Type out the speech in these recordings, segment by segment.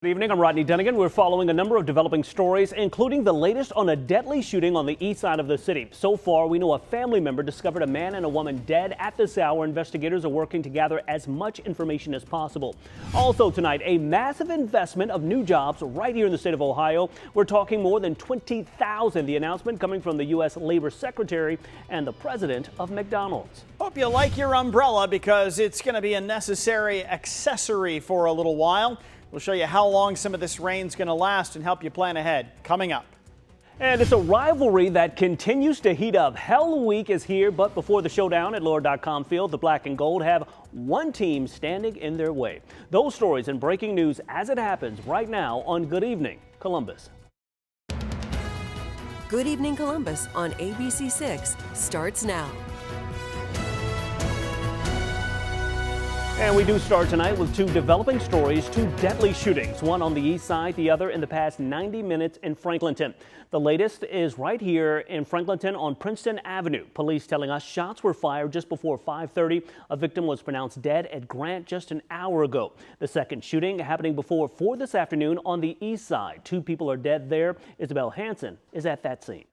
Good evening, I'm Rodney Dunigan. We're following a number of developing stories, including the latest on a deadly shooting on the east side of the city. So far, we know a family member discovered a man and a woman dead. At this hour, investigators are working to gather as much information as possible. Also tonight, a massive investment of new jobs right here in the state of Ohio. We're talking more than 20,000. The announcement coming from the U.S. Labor Secretary and the president of McDonald's. Hope you like your umbrella because it's going to be a necessary accessory for a little while. We'll show you how long some of this rain's going to last and help you plan ahead. Coming up. And it's a rivalry that continues to heat up. Hell Week is here, but before the showdown at Lord.com Field, the Black and Gold have one team standing in their way. Those stories and breaking news as it happens right now on Good Evening Columbus. Good Evening Columbus on WSYX starts now. And we do start tonight with two developing stories, two deadly shootings, one on the east side, the other in the past 90 minutes in Franklinton. The latest is right here in Franklinton on Princeton Avenue. Police telling us shots were fired just before 5:30. A victim was pronounced dead at Grant just an hour ago. The second shooting happening before 4 this afternoon on the east side. Two people are dead there. Isabel Hansen is at that scene.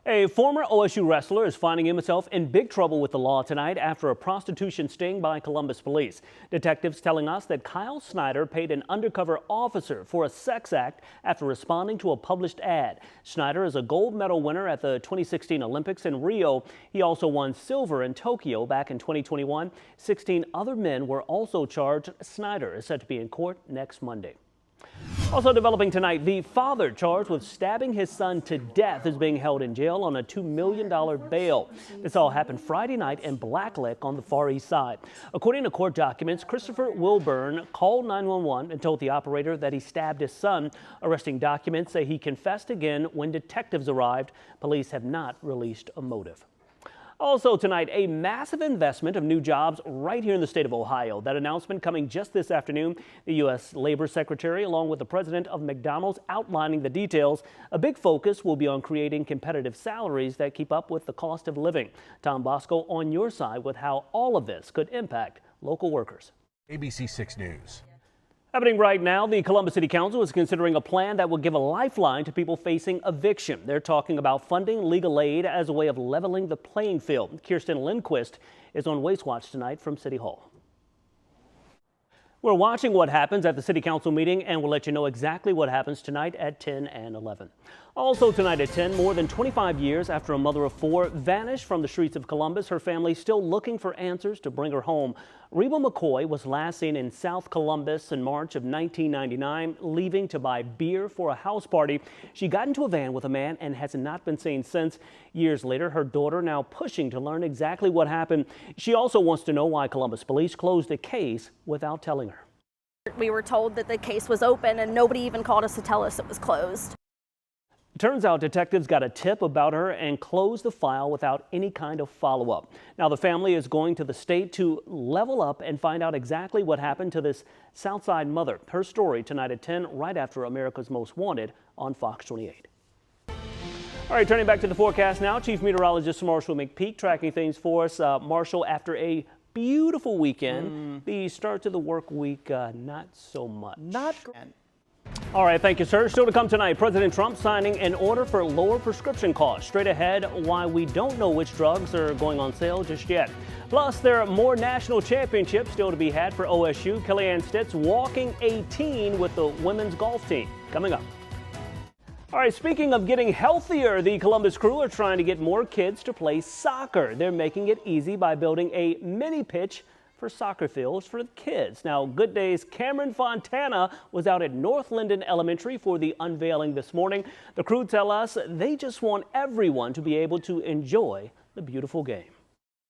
A former OSU wrestler is finding himself in big trouble with the law tonight after a prostitution sting by Columbus police. Detectives telling us that Kyle Snyder paid an undercover officer for a sex act after responding to a published ad. Snyder is a gold medal winner at the 2016 Olympics in Rio. He also won silver in Tokyo back in 2021. 16 other men were also charged. Snyder is set to be in court next Monday. Also developing tonight, the father charged with stabbing his son to death is being held in jail on a $2 million bail. This all happened Friday night in Blacklick on the Far East Side. According to court documents, Christopher Wilburn called 911 and told the operator that he stabbed his son. Arresting documents say he confessed again when detectives arrived. Police have not released a motive. Also tonight, a massive investment of new jobs right here in the state of Ohio. That announcement coming just this afternoon. The U.S. Labor Secretary, along with the president of McDonald's, outlining the details. A big focus will be on creating competitive salaries that keep up with the cost of living. Tom Bosco on your side with how all of this could impact local workers. WSYX News. Happening right now, the Columbus City Council is considering a plan that will give a lifeline to people facing eviction. They're talking about funding legal aid as a way of leveling the playing field. Kirsten Lindquist is on WSYX tonight from City Hall. We're watching what happens at the City Council meeting, and we'll let you know exactly what happens tonight at 10 and 11. Also tonight at 10, more than 25 years after a mother of four vanished from the streets of Columbus, her family still looking for answers to bring her home. Reba McCoy was last seen in South Columbus in March of 1999, leaving to buy beer for a house party. She got into a van with a man and has not been seen since. Years later, her daughter now pushing to learn exactly what happened. She also wants to know why Columbus police closed the case without telling her. We were told that the case was open and nobody even called us to tell us it was closed. Turns out detectives got a tip about her and closed the file without any kind of follow-up. Now the family is going to the state to level up and find out exactly what happened to this Southside mother. Her story tonight at 10, right after America's Most Wanted on Fox 28. All right, turning back to the forecast now. Chief Meteorologist Marshall McPeak tracking things for us. Marshall, after a beautiful weekend, the start to the work week, not so much. Not great. All right, thank you, sir. Still to come tonight, President Trump signing an order for lower prescription costs. Straight ahead, why we don't know which drugs are going on sale just yet. Plus, there are more national championships still to be had for OSU. Kellyanne Stitt's walking 18 with the women's golf team. Coming up. All right, speaking of getting healthier, the Columbus Crew are trying to get more kids to play soccer. They're making it easy by building a mini pitch for soccer fields for the kids. Now, Good Day's Cameron Fontana was out at North Linden Elementary for the unveiling this morning. The Crew tell us they just want everyone to be able to enjoy the beautiful game.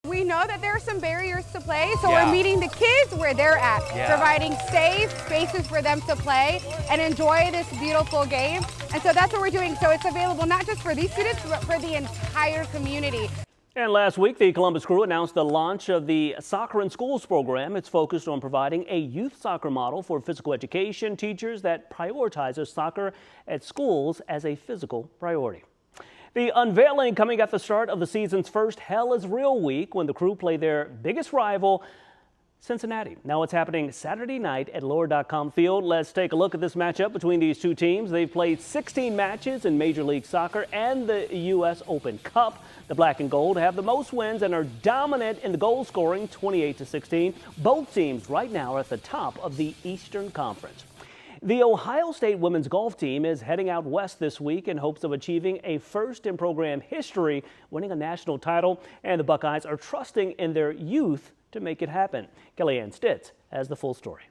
We know that there are some barriers to play, so we're meeting the kids where they're at, providing safe spaces for them to play and enjoy this beautiful game. And so that's what we're doing. So it's available not just for these students, but for the entire community. And last week, the Columbus Crew announced the launch of the Soccer in Schools program. It's focused on providing a youth soccer model for physical education teachers that prioritizes soccer at schools as a physical priority. The unveiling coming at the start of the season's first Hell is Real week when the Crew play their biggest rival, Cincinnati. Now it's happening Saturday night at Lower.com Field. Let's take a look at this matchup between these two teams. They've played 16 matches in Major League Soccer and the U.S. Open Cup. The Black and Gold have the most wins and are dominant in the goal scoring, 28-16. Both teams right now are at the top of the Eastern Conference. The Ohio State women's golf team is heading out west this week in hopes of achieving a first in program history, winning a national title, and the Buckeyes are trusting in their youth to make it happen. Kellyanne Stitz has the full story.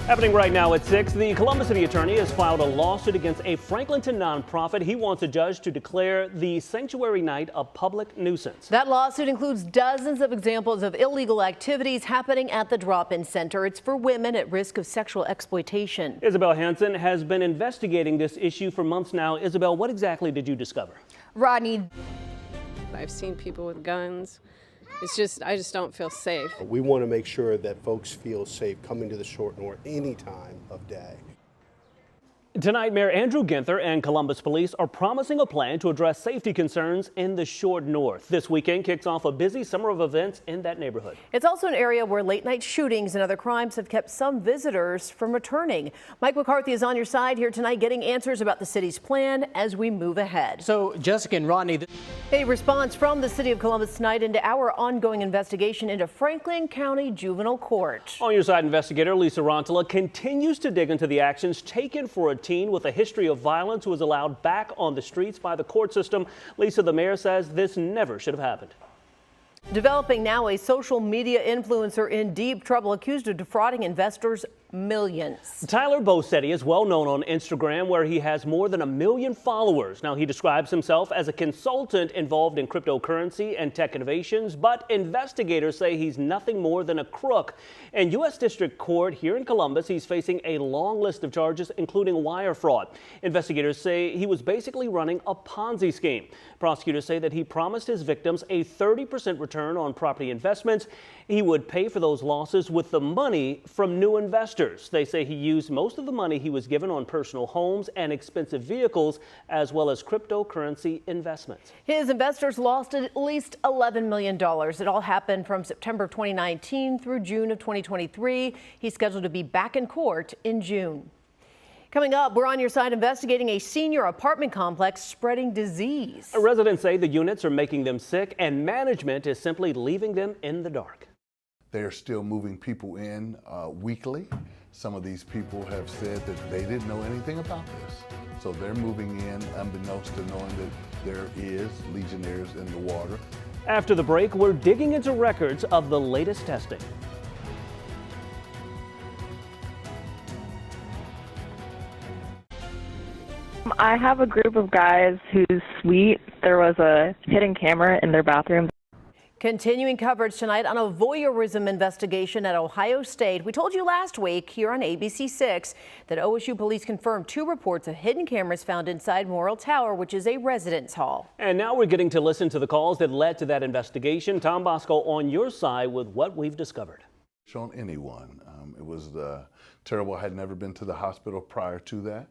Happening right now at 6, the Columbus City Attorney has filed a lawsuit against a Franklinton nonprofit. He wants a judge to declare the Sanctuary Night a public nuisance. That lawsuit includes dozens of examples of illegal activities happening at the drop-in center. It's for women at risk of sexual exploitation. Isabel Hansen has been investigating this issue for months now. Isabel, what exactly did you discover? Rodney. I've seen people with guns. I just don't feel safe. We want to make sure that folks feel safe coming to the Short North any time of day. Tonight, Mayor Andrew Ginther and Columbus Police are promising a plan to address safety concerns in the Short North. This weekend kicks off a busy summer of events in that neighborhood. It's also an area where late-night shootings and other crimes have kept some visitors from returning. Mike McCarthy is on your side here tonight getting answers about the city's plan as we move ahead. So, Jessica and Rodney. A response from the city of Columbus tonight into our ongoing investigation into Franklin County Juvenile Court. On your side, investigator Lisa Rontola continues to dig into the actions taken for a teen with a history of violence who was allowed back on the streets by the court system. Lisa, the mayor says this never should have happened. Developing now, a social media influencer in deep trouble accused of defrauding investors millions. Tyler Bosetti is well known on Instagram, where he has more than 1 million followers. Now, he describes himself as a consultant involved in cryptocurrency and tech innovations, but investigators say he's nothing more than a crook. In U.S. District Court here in Columbus, he's facing a long list of charges, including wire fraud. Investigators say he was basically running a Ponzi scheme. Prosecutors say that he promised his victims a 30% return on property investments. He would pay for those losses with the money from new investors. They say he used most of the money he was given on personal homes and expensive vehicles, as well as cryptocurrency investments. His investors lost at least $11 million. It all happened from September of 2019 through June of 2023. He's scheduled to be back in court in June. Coming up, we're on your side investigating a senior apartment complex spreading disease. Residents say the units are making them sick and management is simply leaving them in the dark. They're still moving people in weekly. Some of these people have said that they didn't know anything about this. So they're moving in unbeknownst to knowing that there is Legionnaires in the water. After the break, we're digging into records of the latest testing. I have a group of guys whose suite, there was a hidden camera in their bathroom. Continuing coverage tonight on a voyeurism investigation at Ohio State. We told you last week here on ABC6 that OSU police confirmed 2 reports of hidden cameras found inside Morrill Tower, which is a residence hall. And now we're getting to listen to the calls that led to that investigation. Tom Bosco on your side with what we've discovered. Shown anyone. It was terrible. I had never been to the hospital prior to that.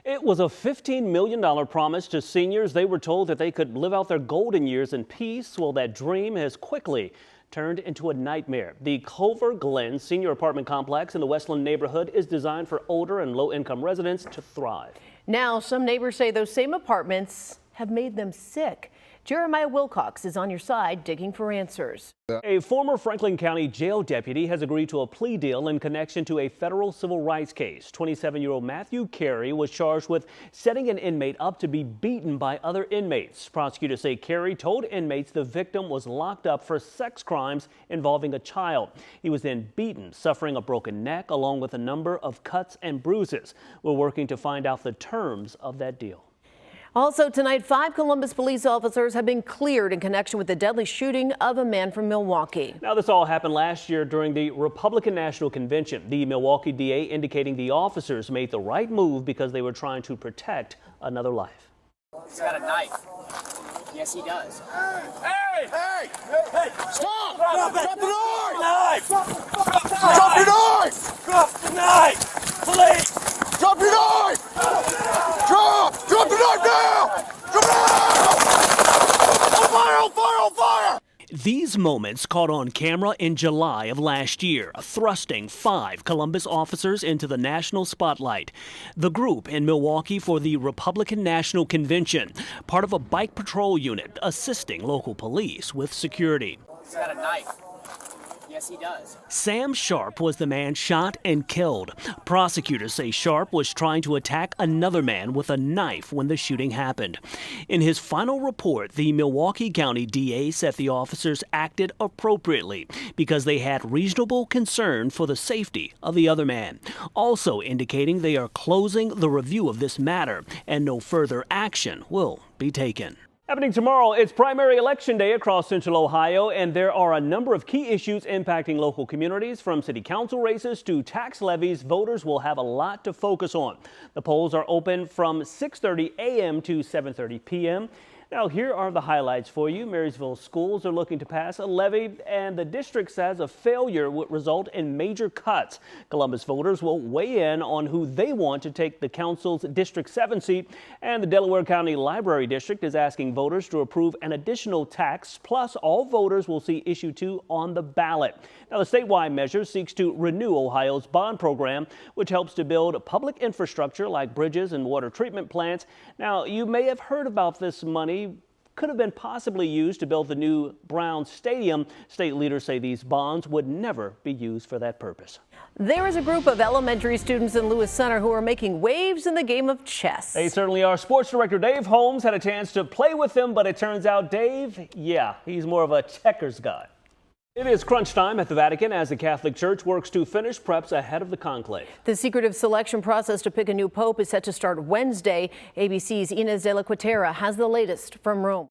It was a $15 million promise to seniors. They were told that they could live out their golden years in peace. Well, that dream has quickly turned into a nightmare. The Culver Glen Senior Apartment Complex in the Westland neighborhood is designed for older and low-income residents to thrive. Now, some neighbors say those same apartments have made them sick. Jeremiah Wilcox is on your side digging for answers. A former Franklin County jail deputy has agreed to a plea deal in connection to a federal civil rights case. 27-year-old Matthew Carey was charged with setting an inmate up to be beaten by other inmates. Prosecutors say Carey told inmates the victim was locked up for sex crimes involving a child. He was then beaten, suffering a broken neck along with a number of cuts and bruises. We're working to find out the terms of that deal. Also tonight, 5 Columbus police officers have been cleared in connection with the deadly shooting of a man from Milwaukee. Now, this all happened last year during the Republican National Convention. The Milwaukee DA indicating the officers made the right move because they were trying to protect another life. He's got a knife. Yes, he does. Hey! Hey! Hey! Stop! Drop the knife! Knife! Drop your knife! Drop the knife! Please! Drop your knife! Drop! Drop the knife now! Drop it now! On fire! On fire! On fire! These moments caught on camera in July of last year, thrusting 5 Columbus officers into the national spotlight. The group in Milwaukee for the Republican National Convention, part of a bike patrol unit assisting local police with security. He's got a knife. Yes, he does. Sam Sharp was the man shot and killed. Prosecutors say Sharp was trying to attack another man with a knife when the shooting happened. In his final report, the Milwaukee County DA said the officers acted appropriately because they had reasonable concern for the safety of the other man, also indicating they are closing the review of this matter and no further action will be taken. Happening tomorrow, it's primary election day across Central Ohio, and there are a number of key issues impacting local communities. From city council races to tax levies, voters will have a lot to focus on. The polls are open from 6:30 a.m. to 7:30 p.m. Now, here are the highlights for you. Marysville schools are looking to pass a levy, and the district says a failure would result in major cuts. Columbus voters will weigh in on who they want to take the council's District 7 seat, and the Delaware County Library District is asking voters to approve an additional tax, plus all voters will see issue 2 on the ballot. Now, the statewide measure seeks to renew Ohio's bond program, which helps to build public infrastructure like bridges and water treatment plants. Now, you may have heard about this money could have been possibly used to build the new Brown Stadium. State leaders say these bonds would never be used for that purpose. There is a group of elementary students in Lewis Center who are making waves in the game of chess. They certainly are. Sports director Dave Holmes had a chance to play with them, but it turns out Dave, he's more of a checkers guy. It is crunch time at the Vatican as the Catholic Church works to finish preps ahead of the conclave. The secretive selection process to pick a new pope is set to start Wednesday. ABC's Inez de la Cuetera has the latest from Rome.